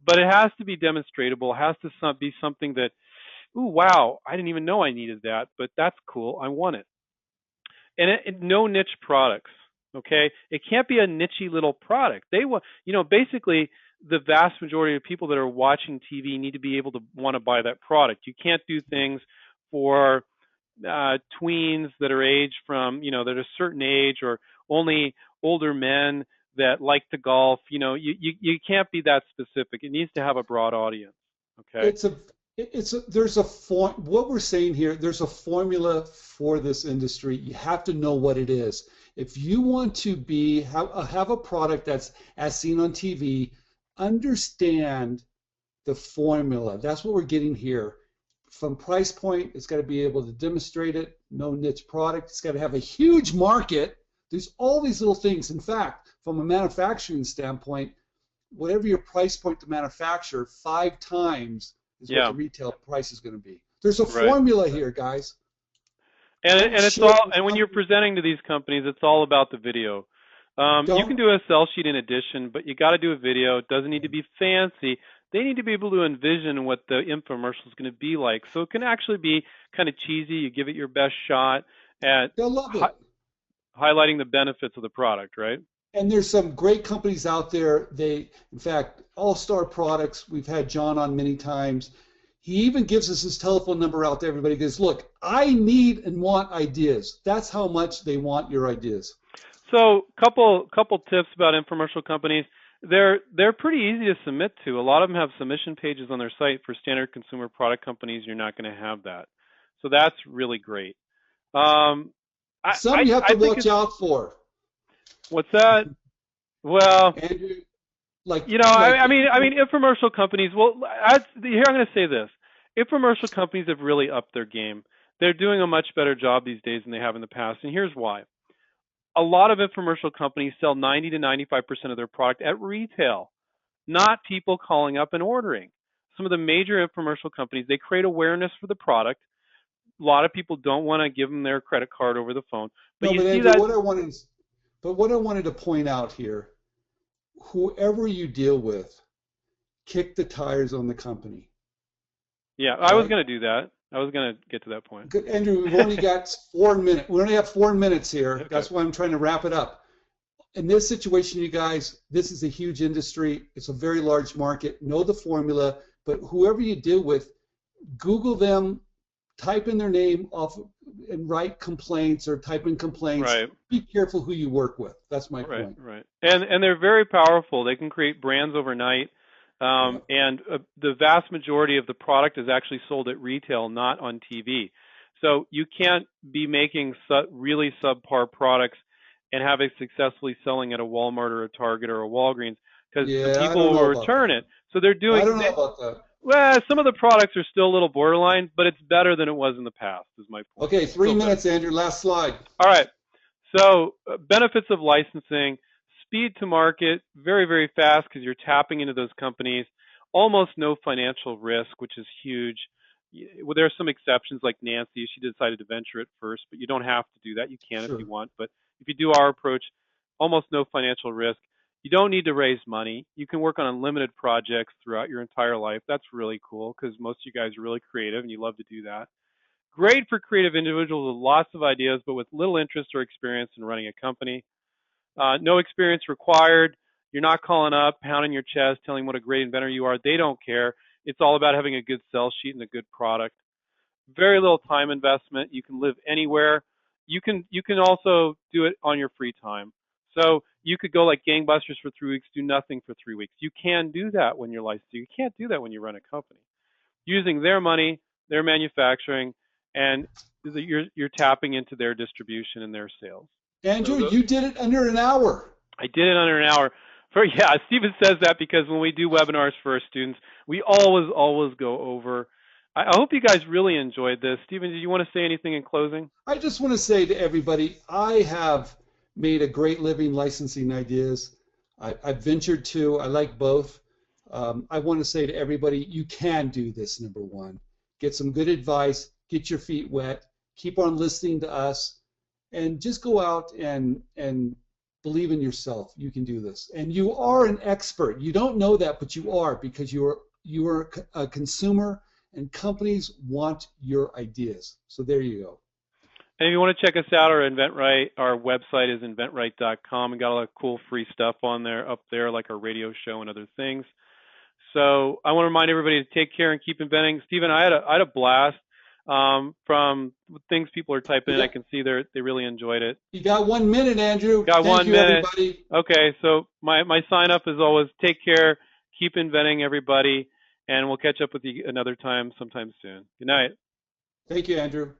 But it has to be demonstratable. It has to be something that, ooh, wow, I didn't even know I needed that, but that's cool. I want it. And no niche products, okay? It can't be a niche-y little product. They want, basically the vast majority of people that are watching TV need to be able to want to buy that product. You can't do things for tweens that are aged from, that are a certain age, or only older men that like to golf. You can't be that specific. It needs to have a broad audience. Okay. What we're saying here, there's a formula for this industry. You have to know what it is. If you want to have a product that's as seen on TV, understand the formula. That's what we're getting here. From price point, it's got to be able to demonstrate it. No niche product. It's got to have a huge market. There's all these little things. In fact, from a manufacturing standpoint, whatever your price point to manufacture, 5 times is what the retail price is going to be. There's a formula here, guys. Don't it's share all, with and when you're others. presenting to these companies, it's all about the video. You can Don't. do a sell sheet in addition, but you got to do a video. It doesn't need to be fancy. They need to be able to envision what the infomercial is going to be like. So it can actually be kind of cheesy. You give it your best shot at They'll love it. highlighting the benefits of the product, right? And there's some great companies out there. In fact, All-Star Products, we've had John on many times. He even gives us his telephone number out to everybody. He goes, look, I need and want ideas. That's how much they want your ideas. So couple tips about infomercial companies. They're pretty easy to submit to. A lot of them have submission pages on their site. For standard consumer product companies, you're not going to have that. So that's really great. Um, Some you have I to think watch out for. what's that? Well, Andrew, like, I mean, infomercial companies. Well, here I'm going to say this: infomercial companies have really upped their game. They're doing a much better job these days than they have in the past, and here's why. A lot of infomercial companies sell 90 to 95% of their product at retail, not people calling up and ordering. Some of the major infomercial companies, they create awareness for the product. A lot of people don't want to give them their credit card over the phone, but no, you but see Andrew, that. what I wanted to point out here, whoever you deal with, kick the tires on the company. Yeah, I was Right? going to do that. I was going to get to that point. Good, Andrew, we've only got 4 minutes. We only have 4 minutes here. Okay. That's why I'm trying to wrap it up. In this situation, you guys, this is a huge industry. It's a very large market. Know the formula, but whoever you deal with, Google them, type in their name off and write complaints or type in complaints. Right. Be careful who you work with. That's my point. Right. And they're very powerful. They can create brands overnight. Yeah. And the vast majority of the product is actually sold at retail, not on TV. So you can't be making really subpar products and have it successfully selling at a Walmart or a Target or a Walgreens, because the Yeah, I people don't will know about return that. it. So they're I doing, don't know about that. well, some of the products are still a little borderline, but it's better than it was in the past, is my point. Okay, 3 Still minutes, Andrew. Last slide. all right. So benefits of licensing: speed to market, very, very fast because you're tapping into those companies. Almost no financial risk, which is huge. Well, there are some exceptions like Nancy. She decided to venture it first, but you don't have to do that. You can if you Sure. want. But if you do our approach, almost no financial risk. You don't need to raise money. You can work on unlimited projects throughout your entire life. That's really cool because most of you guys are really creative and you love to do that. Great for creative individuals with lots of ideas, but with little interest or experience in running a company. No experience required. You're not calling up, pounding your chest, telling what a great inventor you are. They don't care. It's all about having a good sell sheet and a good product. Very little time investment. You can live anywhere. You can also do it on your free time. So you could go like gangbusters for 3 weeks, do nothing for 3 weeks. You can do that when you're licensed. You can't do that when you run a company. Using their money, their manufacturing, and you're tapping into their distribution and their sales. Andrew, So you did it under an hour. I did it under an hour. Stephen says that because when we do webinars for our students, we always go over. I hope you guys really enjoyed this. Stephen, did you want to say anything in closing? I just want to say to everybody, I have made a great living licensing ideas. I've ventured too. I like both. I want to say to everybody, you can do this, number one. Get some good advice, get your feet wet, keep on listening to us, and just go out and believe in yourself. You can do this. And you are an expert. You don't know that, but you are, because you are a consumer and companies want your ideas. So there you go. And if you want to check us out, our inventRight, our website is inventright.com. We got a lot of cool free stuff on there, up there, like our radio show and other things. So I want to remind everybody to take care and keep inventing. Stephen, I had a blast from things people are typing in. I can see they really enjoyed it. You got 1 minute, Andrew. Got Thank 1 you, minute. everybody. Okay, so my sign up is always take care, keep inventing, everybody, and we'll catch up with you another time sometime soon. Good night. Thank you, Andrew.